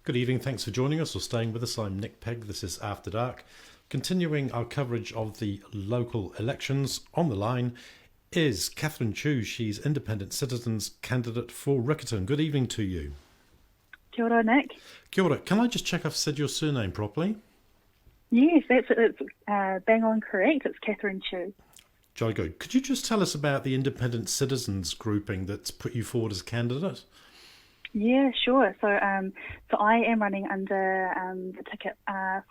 Good evening, thanks for joining us or staying with us. I'm Nic Pegg, this is After Dark. Continuing our coverage of the local elections, on the line is Catherine Chu. She's Independent Citizens candidate for Riccarton. Good evening to you. Kia ora, Nick. Kia ora. Can I just check I've said your surname properly? Yes, it's bang on correct. It's Catherine Chu. Jolly good. Could you just tell us about the Independent Citizens grouping that's put you forward as candidate? Yeah, sure. So I am running under the ticket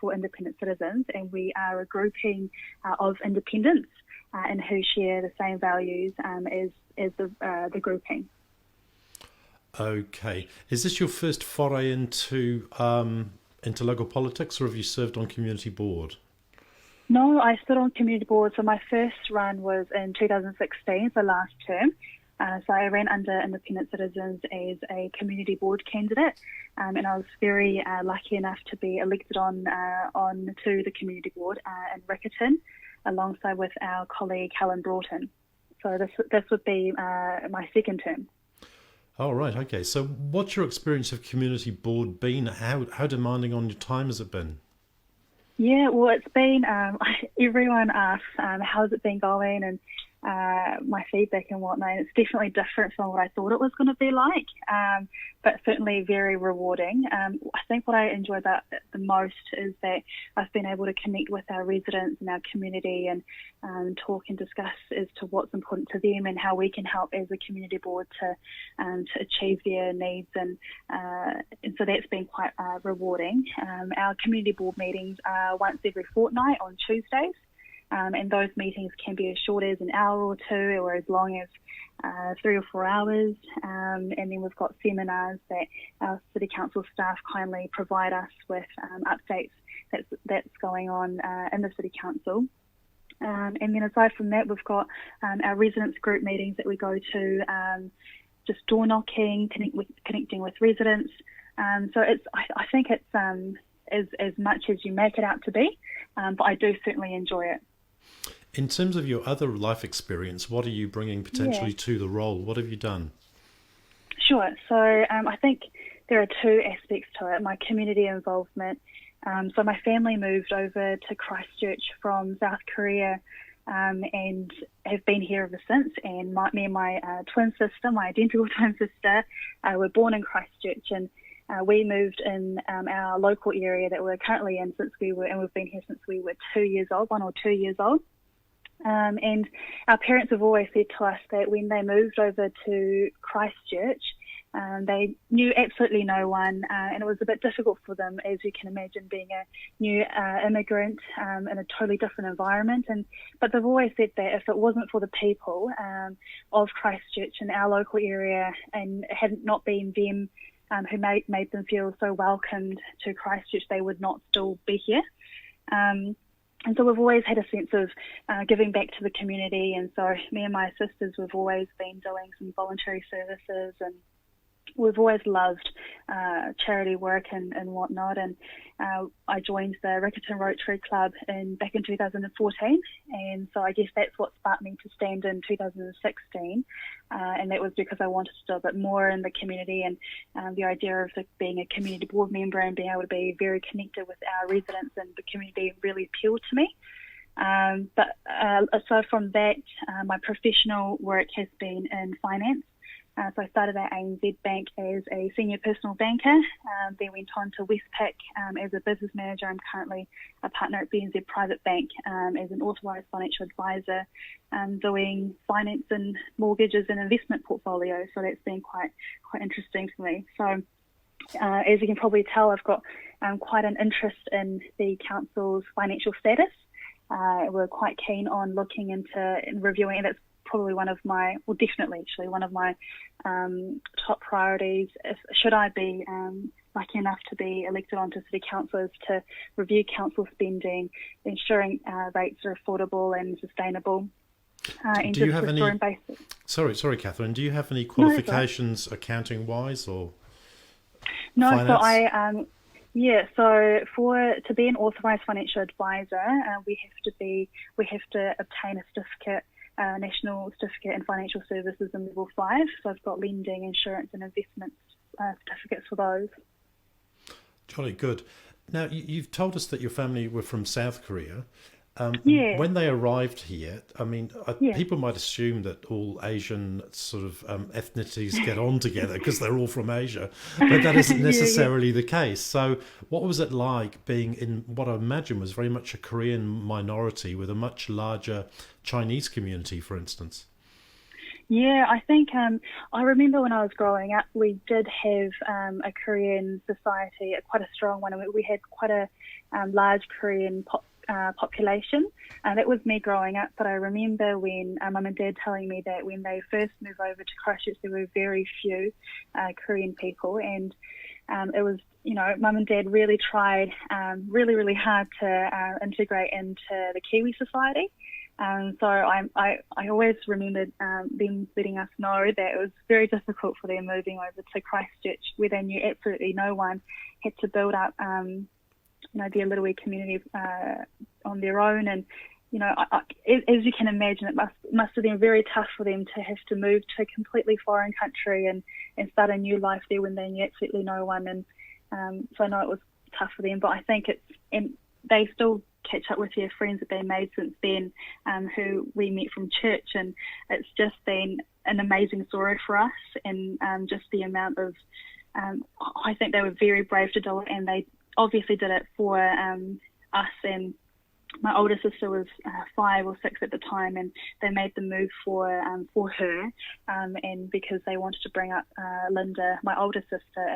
for Independent Citizens, and we are a grouping of independents and who share the same values as the grouping. Okay. Is this your first foray into local politics, or have you served on community board? No, I stood on community board. So my first run was in 2016, so last term. So I ran under Independent Citizens as a community board candidate, and I was very lucky enough to be elected on to the community board in Riccarton, alongside with our colleague Helen Broughton. So this would be my second term. Oh, right. Okay. So what's your experience of community board been? How demanding on your time has it been? Yeah, well, it's been, everyone asks, how's it been going, and my feedback and whatnot. It's definitely different from what I thought it was going to be like, but certainly very rewarding. I think what I enjoy about it the most is that I've been able to connect with our residents and our community and talk and discuss as to what's important to them and how we can help as a community board to achieve their needs, and so that's been quite rewarding. Our community board meetings are once every fortnight on Tuesdays. And those meetings can be as short as an hour or two, or as long as 3 or 4 hours. And then we've got seminars that our City Council staff kindly provide us with updates that's going on in the City Council. And then aside from that, we've got our residents group meetings that we go to, just door knocking, connecting with residents. So I think it's as much as you make it out to be, but I do certainly enjoy it. In terms of your other life experience, what are you bringing potentially to the role? What have you done? Sure. So I think there are two aspects to it. My community involvement. So my family moved over to Christchurch from South Korea and have been here ever since. And me and my twin sister, my identical twin sister, were born in Christchurch, and we moved in our local area that we're currently in and we've been here since we were 2 years old, 1 or 2 years old. And our parents have always said to us that when they moved over to Christchurch, they knew absolutely no one, and it was a bit difficult for them, as you can imagine, being a new immigrant in a totally different environment. But they've always said that if it wasn't for the people of Christchurch and our local area, and it had not been them who made them feel so welcomed to Christchurch, they would not still be here. And so we've always had a sense of giving back to the community, and so me and my sisters, we've always been doing some voluntary services, and we've always loved charity work and whatnot. And I joined the Riccarton Rotary Club back in 2014, and so I guess that's what sparked me to stand in 2016, and that was because I wanted to do a bit more in the community, and the idea of being a community board member and being able to be very connected with our residents and the community really appealed to me. But aside from that, my professional work has been in finance. So I started at ANZ Bank as a senior personal banker, then went on to Westpac as a business manager. I'm currently a partner at BNZ Private Bank as an authorised financial advisor, doing finance and mortgages and investment portfolios. So that's been quite interesting for me. So as you can probably tell, I've got quite an interest in the council's financial status. We're quite keen on looking into and reviewing, and that's probably definitely one of my top priorities. Should I be lucky enough to be elected onto City Council, is to review council spending, ensuring rates are affordable and sustainable. And do you have any? Sorry, Catherine. Do you have any qualifications, accounting-wise or? No, finance? So to be an authorised financial advisor, we have to obtain a certificate. National Certificate in Financial Services in Level 5. So I've got lending, insurance and investment certificates for those. Jolly good. Now, you've told us that your family were from South Korea. Yeah, When they arrived here, I mean, yeah, people might assume that all Asian sort of ethnicities get on together because they're all from Asia, but that isn't yeah, yeah. necessarily the case. So, what was it like being in what I imagine was very much a Korean minority with a much larger Chinese community, for instance? Yeah, I think I remember when I was growing up, we did have a Korean society, quite a strong one, and we had quite a large Korean population. That was me growing up, but I remember when Mum and Dad telling me that when they first moved over to Christchurch, there were very few Korean people, and it was, Mum and Dad really tried really, really hard to integrate into the Kiwi society. So I always remembered them letting us know that it was very difficult for them moving over to Christchurch, where they knew absolutely no one, had to build up, their little wee community on their own. And, as you can imagine, it must have been very tough for them to have to move to a completely foreign country and start a new life there when they knew absolutely no one. And so I know it was tough for them, but I think and they still catch up with their friends that they made since then, who we met from church, and it's just been an amazing story for us. And just the amount of, I think they were very brave to do it, and they obviously did it for us. And my older sister was 5 or 6 at the time, and they made the move for her, and because they wanted to bring up Linda, my older sister,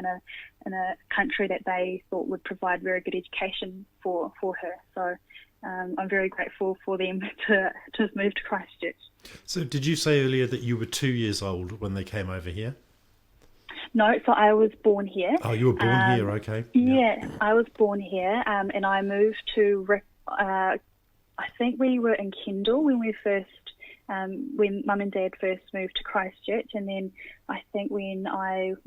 in a country that they thought would provide very good education for her. So I'm very grateful for them to move to Christchurch. So, did you say earlier that you were 2 years old when they came over here? No, so I was born here. Oh, you were born here, okay. Yeah, I was born here, and I moved to I think we were in Kendall when we first, when Mum and Dad first moved to Christchurch, and then I think when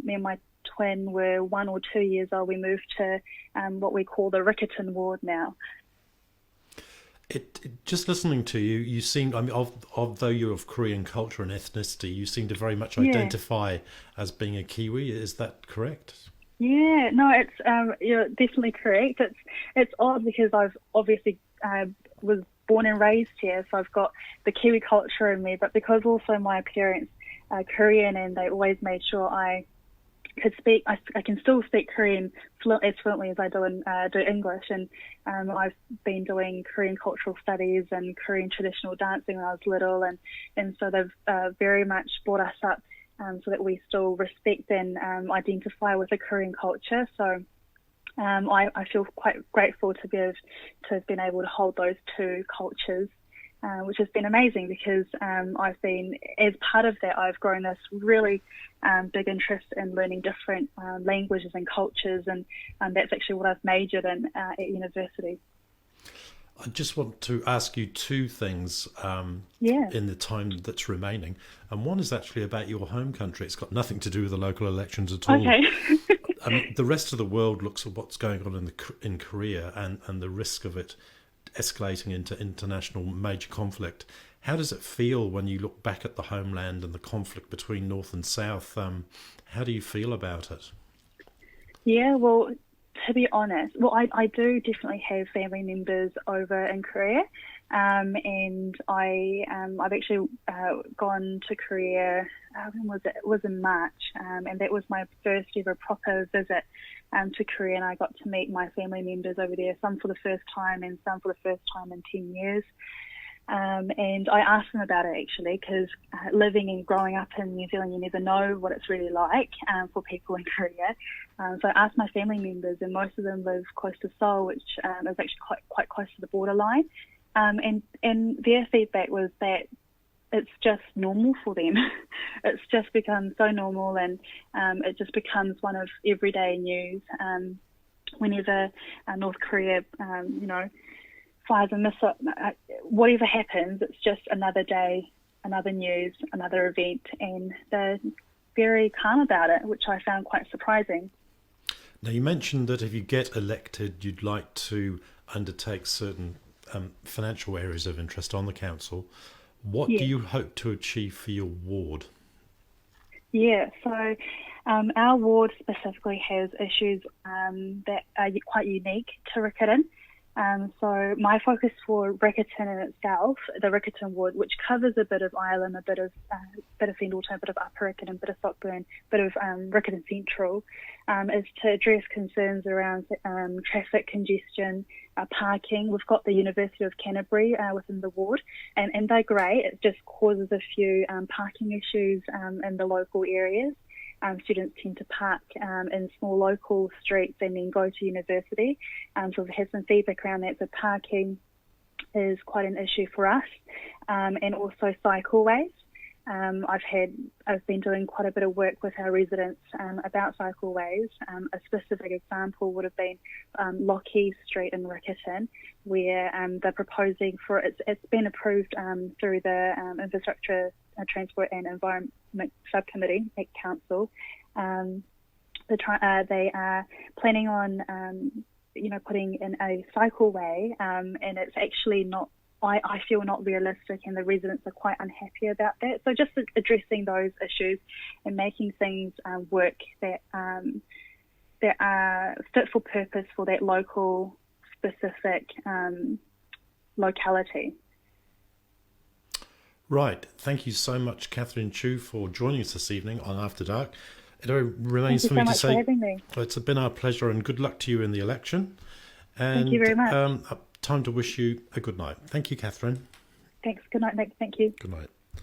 me and my twin were 1 or 2 years old, we moved to what we call the Riccarton ward now. Just listening to you, you seem, I mean, although you're of Korean culture and ethnicity, you seem to very much identify as being a Kiwi. Is that correct? Yeah, no, it's you're definitely correct. It's odd because I've obviously was born and raised here, so I've got the Kiwi culture in me, but because also my parents are Korean and they always made sure I could speak, I can still speak Korean as fluently as I do English, and I've been doing Korean cultural studies and Korean traditional dancing when I was little, and so they've very much brought us up so that we still respect and identify with the Korean culture. So I feel quite grateful to have been able to hold those two cultures, which has been amazing because I've been, as part of that, I've grown this really big interest in learning different languages and cultures, and that's actually what I've majored in at university. I just want to ask you two things in the time that's remaining. And one is actually about your home country. It's got nothing to do with the local elections at all. Okay. The rest of the world looks at what's going on in Korea and the risk of it escalating into international major conflict. How does it feel when you look back at the homeland and the conflict between North and South? How do you feel about it? Yeah, well, to be honest, I do definitely have family members over in Korea, and I've actually gone to Korea. When was it? It was in March, and that was my first ever proper visit to Korea, and I got to meet my family members over there, some for the first time and some for the first time in 10 years. And I asked them about it actually, because living and growing up in New Zealand, you never know what it's really like for people in Korea. So I asked my family members, and most of them live close to Seoul, which is actually quite close to the borderline. And their feedback was that it's just normal for them. It's just become so normal, and it just becomes one of everyday news. Whenever North Korea, fires a missile, whatever happens, it's just another day, another news, another event, and they're very calm about it, which I found quite surprising. Now, you mentioned that if you get elected, you'd like to undertake certain financial areas of interest on the council. What do you hope to achieve for your ward? Yeah, so Our ward specifically has issues that are quite unique to Riccarton. So my focus for Riccarton in itself, the Riccarton ward, which covers a bit of Ireland, a bit of Fendalton, a bit of Upper Riccarton, a bit of Stockburn, a bit of Riccarton Central, is to address concerns around traffic congestion, parking. We've got the University of Canterbury within the ward, and they're great. It just causes a few parking issues in the local areas. Students tend to park in small local streets and then go to university. So we've had some feedback around that. So parking is quite an issue for us, and also cycleways. I've been doing quite a bit of work with our residents about cycleways. A specific example would have been Lockheed Street in Riccarton, where they're proposing for it's been approved through the Infrastructure, Transport and Environment Subcommittee at Council. They are planning on putting in a cycleway, and it's actually not. I feel not realistic, and the residents are quite unhappy about that. So just addressing those issues and making things work that are fit for purpose for that local specific locality. Right. Thank you so much, Catherine Chu, for joining us this evening on After Dark. It remains for me to say, for having me. It's been our pleasure, and good luck to you in the election. And, thank you very much. Time to wish you a good night. Thank you, Catherine. Thanks. Good night, Nick. Thank you. Good night.